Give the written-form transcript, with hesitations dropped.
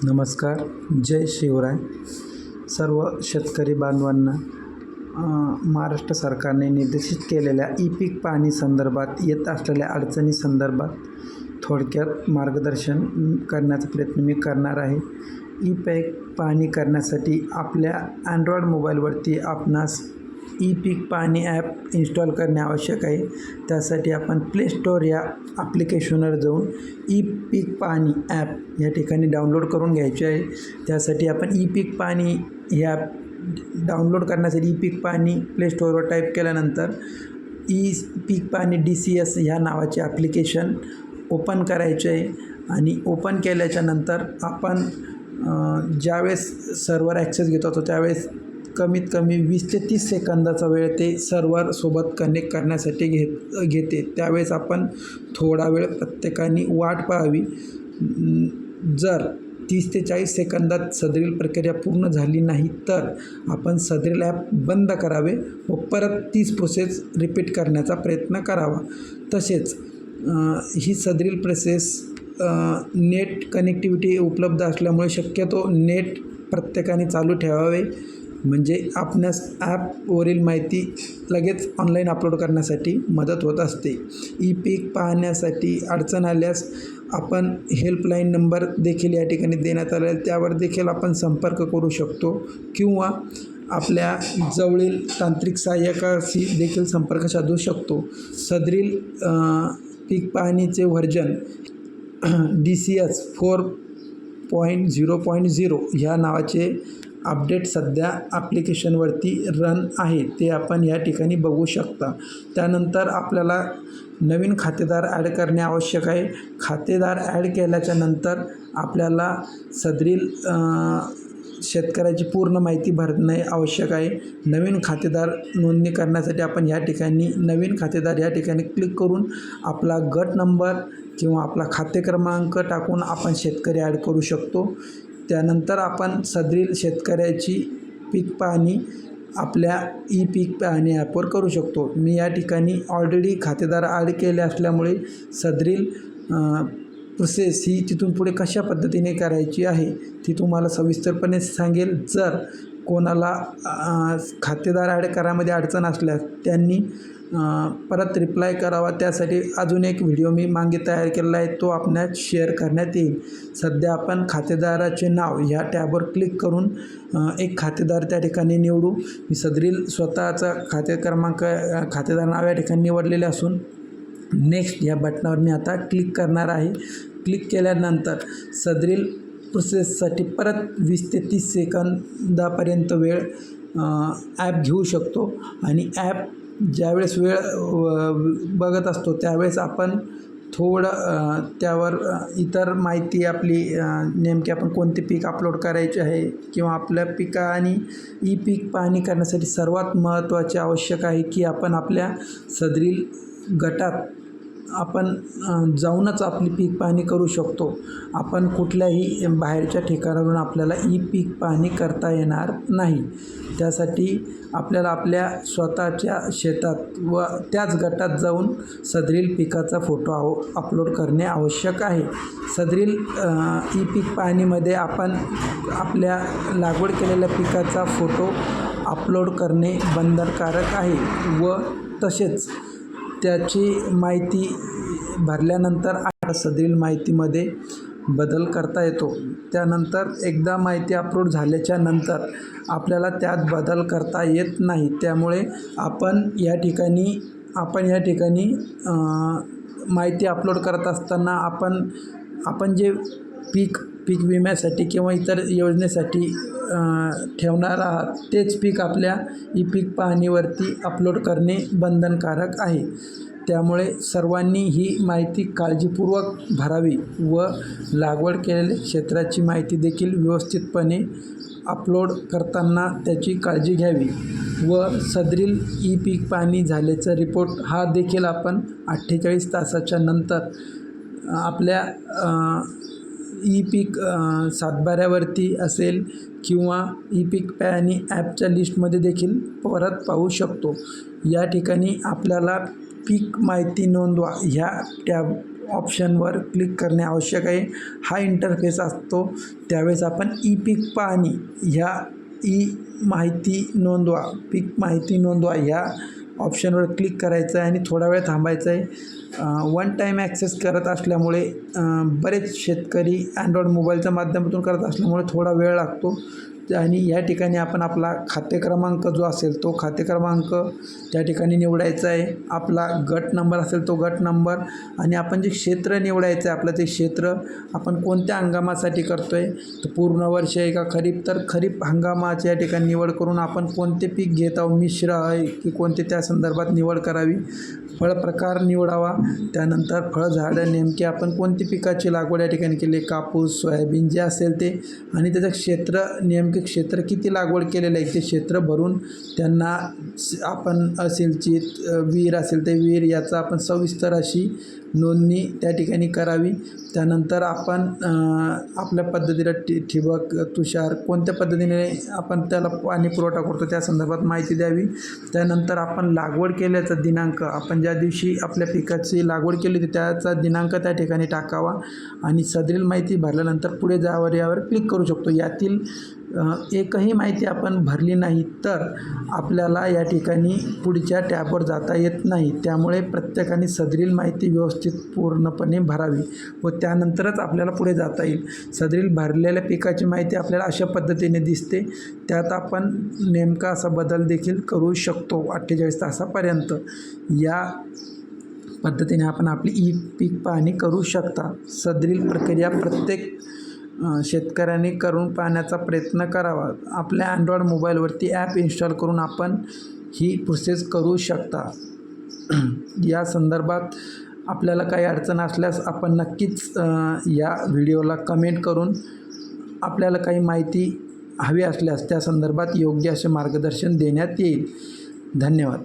नमस्कार. जय शिवराय. सर्व शेतकरी बांधवांना महाराष्ट्र सरकारने निर्देशित केलेल्या ई-पीक पाहणी संदर्भात येत असलेल्या अडचणी संदर्भात थोडक्यात मार्गदर्शन करण्याचा प्रयत्न मी करणार आहे. ई-पीक पाहणी करण्यासाठी आपल्या अँड्रॉइड मोबाईलवरती आपणास ई-पीक पाहणी ॲप इन्स्टॉल करणे आवश्यक आहे. त्यासाठी आपण प्ले स्टोअर या ॲप्लिकेशनवर जाऊन ई-पीक पाहणी ॲप या ठिकाणी डाउनलोड करून घ्यायचे आहे. त्यासाठी आपण ई-पीक पाहणी हे ॲप डाउनलोड करण्यासाठी ई-पीक पाहणी प्ले स्टोअरवर टाईप केल्यानंतर ई-पीक पाहणी DCS ह्या नावाचे ॲप्लिकेशन ओपन करायचे आहे. आणि ओपन केल्याच्यानंतर आपण ज्यावेळेस सर्व्हर ॲक्सेस घेत होतो त्यावेळेस कमीत कमी 20 ते 30 सेकंदाचा वेळ ते सर्व्हरसोबत कनेक्ट करण्यासाठी घेते. त्यावेळेस आपण थोडा वेळ प्रत्येकाने वाट पाहावी. जर 30 ते 40 सेकंदात सदरील प्रक्रिया पूर्ण झाली नाही तर आपण सदरील ॲप बंद करावे व परत तीच प्रोसेस रिपीट करण्याचा प्रयत्न करावा. तसेच ही सदरील प्रोसेस नेट कनेक्टिव्हिटी उपलब्ध असल्यामुळे शक्यतो नेट प्रत्येकाने चालू ठेवावे, म्हणजे आपणास ॲपवरील माहिती लगेच ऑनलाईन अपलोड करण्यासाठी मदत होत असते. ई-पीक पाहण्यासाठी अडचण आल्यास आपण हेल्पलाईन नंबर देखील या ठिकाणी देण्यात आला आहे, त्यावर देखील आपण संपर्क करू शकतो किंवा आपल्या जवळील तांत्रिक सहाय्यकाशी देखील संपर्क साधू शकतो. सदरील पीक पाहणीचे व्हर्जन DCS 4.0.0 ह्या नावाचे अपडेट सध्या ॲप्लिकेशनवरती रन आहे, ते आपण या ठिकाणी बघू शकता. त्यानंतर आपल्याला नवीन खातेदार ॲड करणे आवश्यक आहे. खातेदार ॲड केल्याच्या नंतर आपल्याला सदरील शेतकऱ्याची पूर्ण माहिती भरणे आवश्यक आहे. नवीन खातेदार नोंदणी करण्यासाठी आपण या ठिकाणी नवीन खातेदार या ठिकाणी क्लिक करून आपला गट नंबर किंवा आपला खाते क्रमांक टाकून आपण शेतकरी ॲड करू शकतो. त्यानंतर आपण सदरील शेतकऱ्याची पीक पाहणी आपल्या ई-पीक पाहणी ॲपवर करू शकतो. मी या ठिकाणी ऑलरेडी खातेदार ॲड केले असल्यामुळे सदरील प्रोसेस ही तिथून पुढे कशा पद्धतीने करायची आहे ती तुम्हाला सविस्तरपणे सांगेल. जर कोणाला खातेदार ॲड करायमध्ये अडचण असल्यास त्यांनी परत रिप्लाय करावा. त्यासाठी अजून एक व्हिडिओ मी मागे तयार केलेला आहे, तो आपणास शेअर करण्यात येईल. सध्या आपण खातेदाराचे नाव ह्या टॅबवर क्लिक करून एक खातेदार त्या ठिकाणी निवडू. मी सदरील स्वतःचा खाते क्रमांक खातेदार नाव या ठिकाणी निवडलेले असून नेक्स्ट या बटनावर मी आता क्लिक करणार आहे. क्लिक केल्यानंतर सदरील प्रोसेससाठी परत 20 ते 30 सेकंदापर्यंत वेळ ॲप घेऊ शकतो. आणि ॲप ज्यावेळेस वेळ बघत असतो त्यावेळेस आपण थोडं त्यावर इतर माहिती आपली नेमकी आपण कोणते पीक अपलोड करायचे आहे किंवा आपल्या पिका आणि ई-पीक पाहणी करण्यासाठी सर्वात महत्त्वाचे आवश्यक आहे की आपण आपल्या सदरील गटात आपण जाऊनच आपली पीक पाहणी करू शकतो. आपण कुठल्याही बाहेरच्या ठिकाणावरून आपल्याला ई-पीक पाहणी करता येणार नाही. त्यासाठी आपल्याला आपल्या स्वतःच्या शेतात व त्याच गटात जाऊन सदरील पिकाचा फोटो अपलोड करणे आवश्यक आहे. सदरील ई-पीक पाहणीमध्ये आपण आपल्या लागवड केलेल्या पिकाचा फोटो अपलोड करणे बंधनकारक आहे व तसेच त्याची माहिती भरल्यानंतर सदरील माहितीमध्ये बदल करता येतो. त्यानंतर एकदा माहिती अपलोड झाल्याच्या नंतर आपल्याला त्यात बदल करता येत नाही. त्यामुळे आपण या ठिकाणी माहिती अपलोड करत असताना आपण जे पीक विम्यासाठी किंवा इतर योजनेसाठी ठेवणार आहात तेच पीक आपल्या ई-पीक पाहणीवरती अपलोड करणे बंधनकारक आहे. त्यामुळे सर्वांनी ही माहिती काळजीपूर्वक भरावी व लागवड केलेल्या क्षेत्राची माहिती देखील व्यवस्थितपणे अपलोड करताना त्याची काळजी घ्यावी व सदरील ई-पीक पाहणी झाल्याचा रिपोर्ट हा देखील आपण 48 तासाच्या नंतर आपल्या ई-पीक सातबाऱ्यावरती असेल किंवा ई-पीक पाहणी ॲपच्या लिस्टमध्ये देखील परत पाहू शकतो. या ठिकाणी आपल्याला पीक माहिती नोंदवा ह्या टॅब ऑप्शनवर क्लिक करणे आवश्यक आहे. हा इंटरफेस असतो त्यावेळेस आपण ई पीक पाहणी ह्या माहिती नोंदवा, पीक माहिती नोंदवा ह्या ऑप्शनवर क्लिक करायचं आहे आणि थोडा वेळ थांबायचं आहे. वन टाईम ॲक्सेस करत असल्यामुळे बरेच शेतकरी अँड्रॉईड मोबाईलच्या माध्यमातून करत असल्यामुळे थोडा वेळ लागतो आणि या ठिकाणी आपण आपला खाते क्रमांक जो असेल तो खाते क्रमांक त्या ठिकाणी निवडायचा आहे. आपला गट नंबर असेल तो गट नंबर आणि आपण जे क्षेत्र निवडायचं आहे आपलं ते क्षेत्र आपण कोणत्या हंगामासाठी करतो आहे, तर पूर्ण वर्ष आहे का खरीप, तर खरीप हंगामाच्या या ठिकाणी निवड करून आपण कोणते पीक घेत आहोत, मिश्र आहे की कोणते त्या संदर्भात निवड करावी. फळ प्रकार निवडावा, त्यानंतर फळझाडं नेमके आपण कोणती पिकाची लागवड या ठिकाणी केली, कापूस सोयाबीन जे असेल ते, आणि त्याचं क्षेत्र नेमके क्षेत्र किती लागवड केलेलं आहे ते क्षेत्र भरून त्यांना आपण सिंचित विहीर असेल ते विहीर याचा आपण सविस्तर अशी नोंदणी त्या ठिकाणी करावी. त्यानंतर आपण आपल्या पद्धतीला ठिबक तुषार कोणत्या पद्धतीने आपण त्याला पाणी पुरवठा करतो त्या संदर्भात माहिती द्यावी. त्यानंतर आपण लागवड केल्याचा दिनांक, आपण ज्या दिवशी आपल्या पिकाची लागवड केली होती त्याचा दिनांक त्या ठिकाणी टाकावा आणि सदरील माहिती भरल्यानंतर पुढे जावर यावर क्लिक करू शकतो. यातील एकही माहिती आपण भरली नाही तर आपल्याला या ठिकाणी पुढच्या टॅबवर जाता येत नाही. त्यामुळे प्रत्येकाने सदरील माहिती व्यवस्थित पूर्णपणे भरावी व त्यानंतरच आपल्याला पुढे जाता येईल. सदरील भरलेल्या पिकाची माहिती आपल्याला अशा पद्धतीने दिसते. त्यात आपण नेमका असा बदल देखील करू शकतो 48 तासापर्यंत. या पद्धतीने आपण आपली ई पीक पाहणी करू शकता. सदरील प्रक्रिया प्रत्येक शेतकऱ्यांनी करून पाहण्याचा प्रयत्न करावा. आपल्या अँड्रॉईड मोबाईलवरती ॲप इन्स्टॉल करून आपण ही प्रोसेस करू शकता. या संदर्भात आपल्याला काही अडचण असल्यास आपण नक्कीच या व्हिडिओला कमेंट करून आपल्याला काही माहिती हवी असल्यास त्या संदर्भात योग्य असे मार्गदर्शन देण्यात येईल. धन्यवाद.